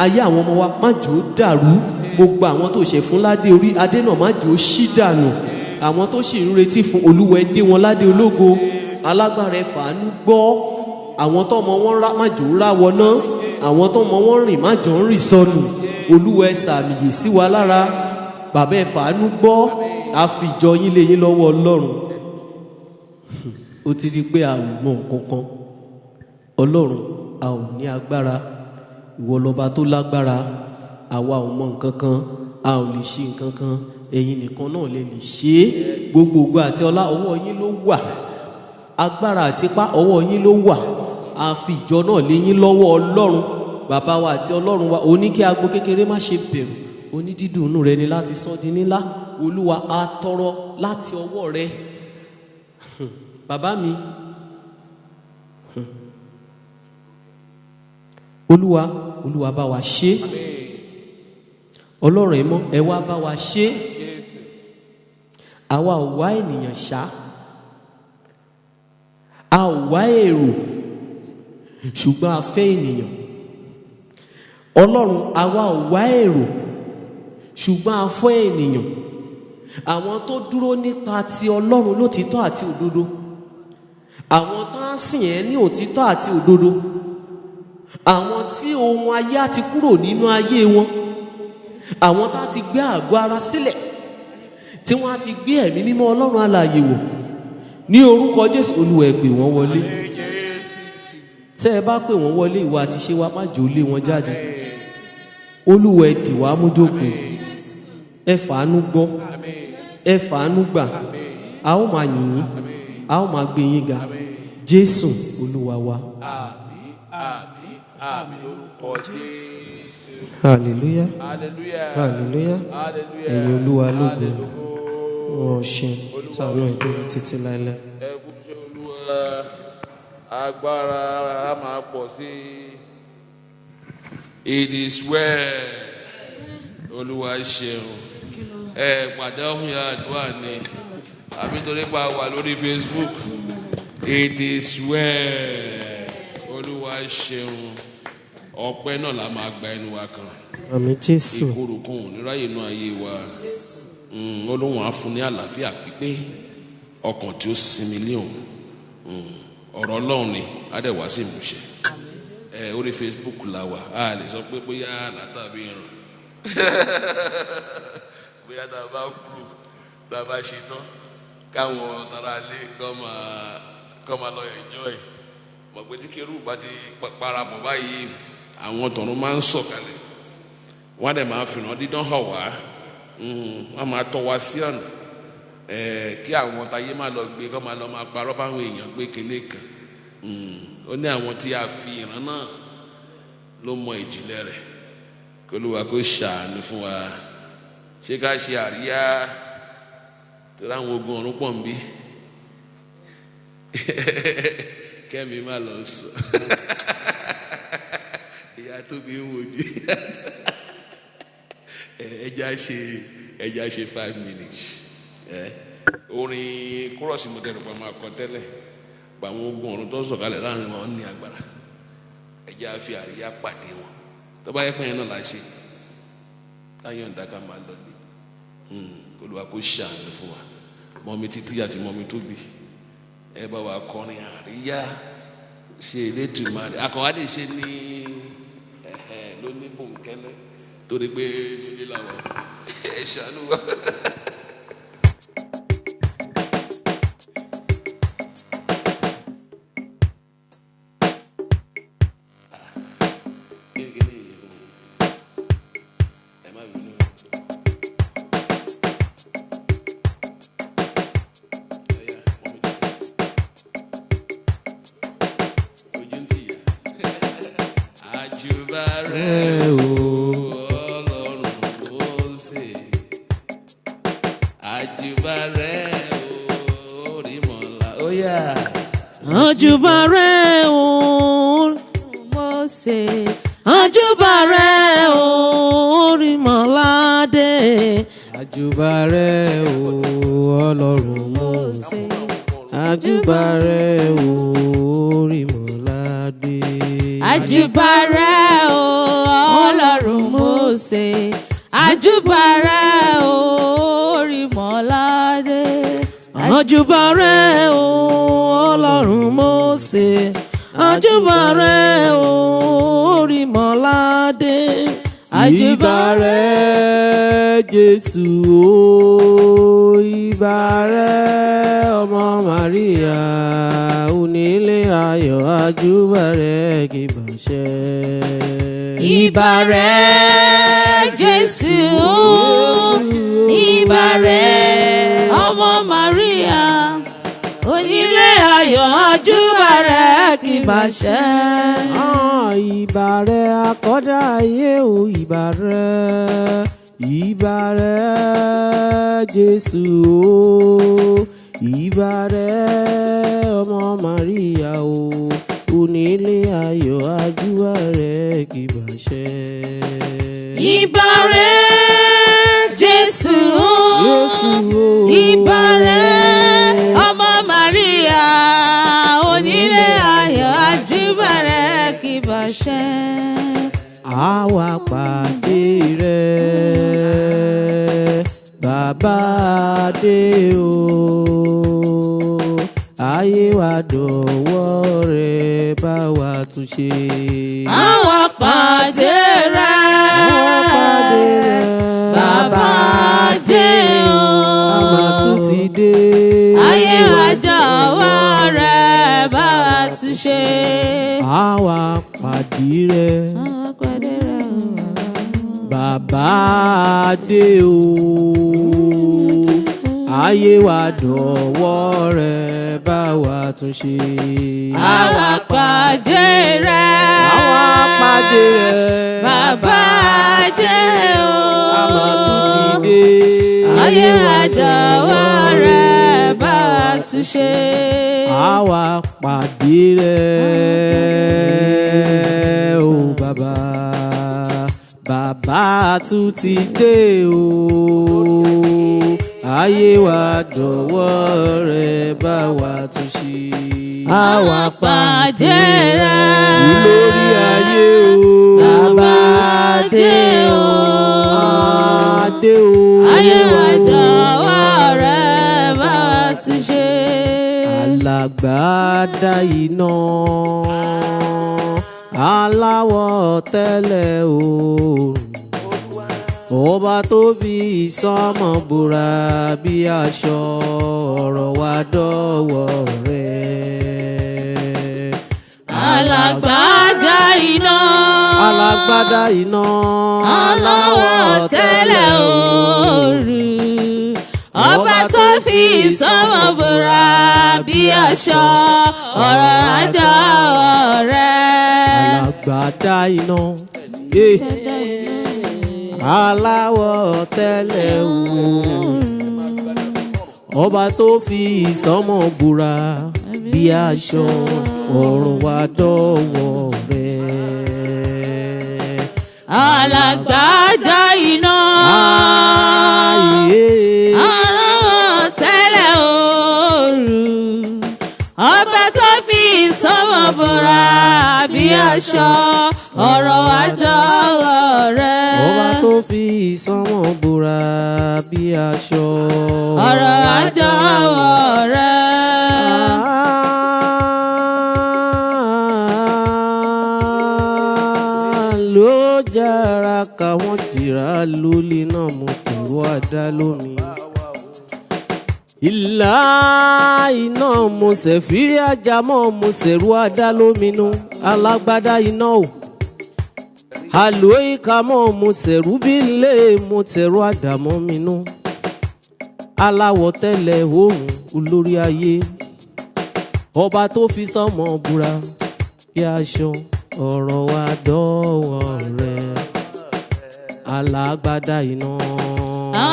Ayé àwọn ọmọ wa má jẹ́ ó dàrú. Gbogbo àwọn tó ṣe fún ládé orí, adé náà má jẹ́ ó ṣí dànù. Àwọn tó sì ń retí fún, Olúwa ẹ dé wọn ládé ológo. Alágbára ẹ fàánú gbọ́. àwọn tọ́mọ wọn rá má jò rá wọná, àwọn tọ́mọ wọn rìn má jò ń rìn sọnù. Olúwa ẹ sàmìyè sí wa lára, bàbá ẹ fàánú gbọ́, a fi ìjọ yín lé yín lọ́wọ́ Ọlọ́run. Ó ti di pé a ò mọ nǹkan kan. Ọlọ́run, a ò ní agbára, ìwọ lọba tó lágbára, àwa ò mọ nǹkan kan, a ò lè ṣe nǹkan kan, ẹ̀yin nìkan náà lè ṣe é. Gbogbo ògo àti ọlá ọwọ́ yín ló wà, agbára àti ipá ọwọ́ yín ló wà. A fi ìjọ náà lé yín lọ́wọ́ Ọlọ́run, bàbá wa àti Ọlọ́run wa. Ó ní kí agbo kékeré má ṣe bẹ̀rù, ó ní dídùn inú rẹ ni láti sọ di ńlá. Olúwa, a tọrọ láti ọwọ́ rẹ. Bàbá mi, Olúwa bá wa ṣe. Ọlọ́run ẹ mọ́, ẹ wá bá wa ṣe. Àwa ò wá ènìyàn ṣá, a ò wá èrò, ṣùgbọ́n a fẹ́ ènìyàn. Ọlọ́run, àwa ò wá èrò, ṣùgbọ́n a fẹ́ ènìyàn. Àwọn tó dúró nípa ti Ọlọ́run lótìtọ́ àti òdodo, àwọn tó ń sìn ẹ́ ní òtítọ́ àti òdodo, àwọn tí ohun ayé á ti kúrò nínú ayé wọn, àwọn tá ti gbé àgọ́ ara sílẹ̀, tí wọ́n á ti gbé ẹ̀mí mímọ́ Ọlọ́run alààyè wọ̀. Ní orúkọ Jésù, Olúwa ẹ pè wọ́n wọlé. Tẹ́ ẹ bá pè wọ́n wọlé, ìwà àti ṣe wa má jò lé wọn jáde. Olúwa ẹ dì wá mú jókòó, ẹ fàánú gbọ́, ẹ fàánú gbà. A ó máa yìn yín, a ó máa gbé yín ga. Jésù Olúwa wa. Àmín, àmín, àmín lórúkọ Jésù. Hallelujah. Hallelujah. Hallelujah. Hallelujah. Ẹ̀yin Olúwa lógo. Hallelujah. Wọ́n ṣe ìtànú ìdúró títí láéláé. Ẹ kú iṣẹ́ Olúwa, agbára á máa pọ̀ sí i. It is well. Olúwa ṣeun. Pàdánù ya àdúrà ni àbí torí pa wà lórí Facebook. It is well. Olúwa ṣeun. Ọpẹ́ náà la máa gba ẹnu wa kan. Àmín Jésù. Ìkorò kan ò ní ráyè inú ayé wa. Olóhùn á fún ní àlàáfíà pípé, ọkàn tí ó sinmi lé òun. Ọ̀rọ̀ Ọlọ́run ni á dẹ̀ wá sí ìmúṣẹ. Orí Facebook la wà, a lè sọ pé bóyá látàbí irun. Bóyá tá a bá kúrò, tá a bá ṣe tán, káwọn tara lé kọ́ máa lọ enjoy. Mọ̀ pé tí kérú bá ti parapọ̀ báyìí, àwọn tọ̀run máa ń sọ̀kalẹ̀. Wọ́n á dẹ̀ máa fìràn dídán hàn wá. Wọ́n máa tọ́ wa sí ọ̀nà. Kí àwọn táyé máa lọ gbé kọ́ máa lọ máa parọ́ fáwọn èèyàn pé kéde kan. Ó ní àwọn tí a fi ìran náà ló mọ ìjìnlẹ̀ rẹ̀. Kí Olúwa kó ṣàánú fún wa. Ṣé ká ṣe àríyá tó láwọn ogun ọ̀run pọ̀ ń bí? Kẹ́mi má lọ sọ. Ìyá tóbi ń wojú. Ẹja ṣe 5 minutes. Orin kúrọ̀sì mo tẹ̀lé pa máa kọ tẹ́lẹ̀. Àwọn ogun ọ̀run tó sọ̀kalẹ̀ láàrin wọn ní agbára. Ẹja fi àríyá pàdé wọn. Tó bá yẹ pé yẹn náà la ṣe, láyọ̀ ń dáká máa lọ dé. Olúwa kó ṣàánú fún wa. Mọ́mí Títí àti mọ́mí Tóbi, ẹ bá wa kọrin àríyá ṣe Elédùmarè. Àkànwádé ṣe ní ló ní bòńkẹ́lẹ́ torí pé nílé làwọn ẹ ṣàánú wa. Àjùbà rẹ̀ o Mósè, àjùbà rẹ̀ o Orímọ̀ládé, Àjùbà rẹ̀ o Ọlọ́run Mósè, àjùbà rẹ̀ o Orímọ̀ládé. Àjùbà rẹ̀ o Ọlọ́run Mósè, àjùbà rẹ̀ o Orímọ̀ládé. àjùbà rẹ̀ o Ọlọ́run Mósè, àjùbà rẹ̀ orí mọ́ládé. Ìbà rẹ̀ Jésù o, ìbà rẹ̀ ọmọ Màríà, onílé ayọ̀ àjùbà rẹ̀ kì bàṣẹ. Ìbà rẹ̀ Jésù o, ìbà rẹ̀ ọmọ Màríà, onílé ayọ̀ àjùbà rẹ̀ kì bàṣẹ. Ìbà rẹ̀ akọ́dá ayé o, ìbà rẹ̀, ìbà rẹ̀ Jésù o, ìbà rẹ̀ ọmọ Màríà o, onílé ayọ̀ àjùbà rẹ̀ kì bàṣẹ. Ìbà rẹ̀ Jésù o, ìbà rẹ̀ ọmọ Màríà, onílé ayọ̀ àjùbà rẹ̀ kì bàṣẹ. Àwa pàdé rẹ̀ bàbá dé o, ayé wa dọ̀wọ́ rẹ̀ bá wa tún ṣe. Àwa pàdé rẹ̀ bàbá dé o, àwa tún ti dé. ayé wa dọ̀wọ́ rẹ̀ bá wa tún ṣe. Àwa pàdé rẹ̀ bàbá dé o, ayé wa dọ̀wọ́ rẹ̀ bá wa tún ṣe. Àwa pàdé rẹ̀ bàbá dé o, àwa tún ti dé. ayé wa dọ̀wọ́ rẹ̀ bá wa tún ṣe. Àwa pàdé rẹ̀ o bàbá, bàbá tún ti dé o, ayé wa dọ̀wọ́ rẹ̀ bá wa tún ṣe. Àwa pàdé rẹ̀ lórí ayé o, bàbá dé o, adé o, ayé wa dọ̀wọ́ rẹ̀ bá wa tún ṣe. Alágbádá iná, aláwọ̀ tẹ́lẹ̀ oòrùn, ọba tó fi ìsánmọ̀ bora bí aṣọ, ọ̀rọ̀ wa dọ̀wọ́ rẹ̀. Alágbádá iná, Alágbádá iná, aláwọ̀ tẹ́lẹ̀ oòrùn, ọba tó fi ìsánmọ̀ bora bí aṣọ, ọ̀rọ̀ wa dọ̀wọ́ rẹ̀. Alágbádá iná, aláwọ̀ tẹ́lẹ̀ oòrùn, ọba tó fi ìsánmọ̀ bora bí aṣọ, ọ̀rọ̀ wa dọ̀wọ́ rẹ̀. Alágbádá iná, aláwọ̀ tẹ́lẹ̀ oòrùn, ọba tó fi ìsánmọ̀ bora bí aṣọ, ọ̀rọ̀ wa dọ̀wọ́ rẹ̀. Ọba tó fi ìsánmọ̀ bora bí aṣọ, ọ̀rọ̀ wa dọ̀wọ́ rẹ̀. Ló jára káwọn dìrà lólè náà mo tẹ̀wọ́ àdá lómi. Ìlà iná mo ṣẹ̀fírí àjàmọ́ mo ṣẹ̀rú àdá lóminú. Alágbádá iná o, àlọ́ ìkàmọ́ mo ṣẹ̀rú bí ilé mo tẹ̀rú àdàmọ́ minú. Aláwọ̀ tẹ́lẹ̀ oòrùn olórí ayé, ọba tó fi sánmọ̀ búra bí aṣọ, ọ̀rọ̀ wa dọ̀wọ́ rẹ̀. Alágbádá iná,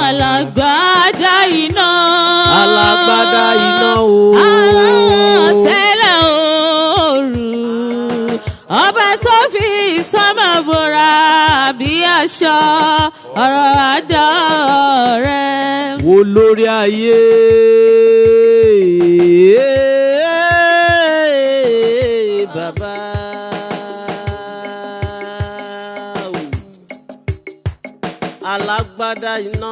Alágbádá iná, alágbádá iná o, aláwọ̀ tẹ́lẹ̀ oòrùn, ọba tó fi ìsánmọ̀ bora bí aṣọ, ọ̀rọ̀ wa dọ̀wọ́ rẹ̀. wo lórí ayé. Bàbá alágbádá iná,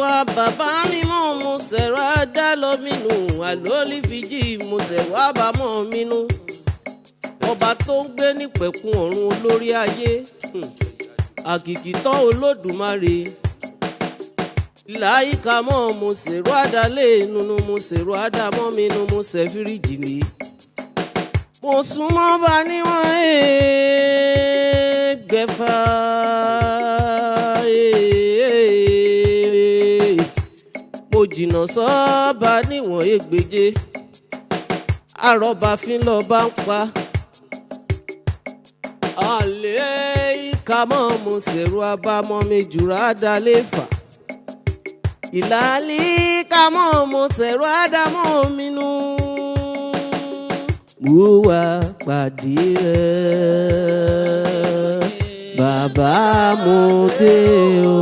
wa bàbá mímọ́ mo sẹ̀rọ adá lómìnú àlóòlì fìjì mo sẹ̀rọ àbámọ́ mínú ọba tó ń gbé nípẹ̀kun ọ̀run olórí ayé àkìkìtàn olódùmarè láyìíká mọ́ mo sẹ̀rọ adálé nínú mo sẹ̀rọ adámọ́ mínú mo sẹ̀ fíríjì lé mo súnmọ́ bá níwọ̀n gbẹ̀fà mo jìnnà sọ́ọ́bà níwọ̀n ẹgbẹ̀je àrọ́bàfin lọ́ba ń pa àlẹ́ ìkàmọ́ mo sẹ̀rù abámọ́ mi jùrọ̀ àdálé fà ìlàlí ìkàmọ́ mo sẹ̀rù àdámọ́ mi nù mo wá pàdé rẹ̀ bàbá mo dé o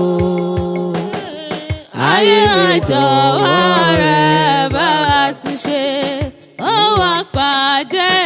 ayé mi jọ̀wọ́ rẹ̀.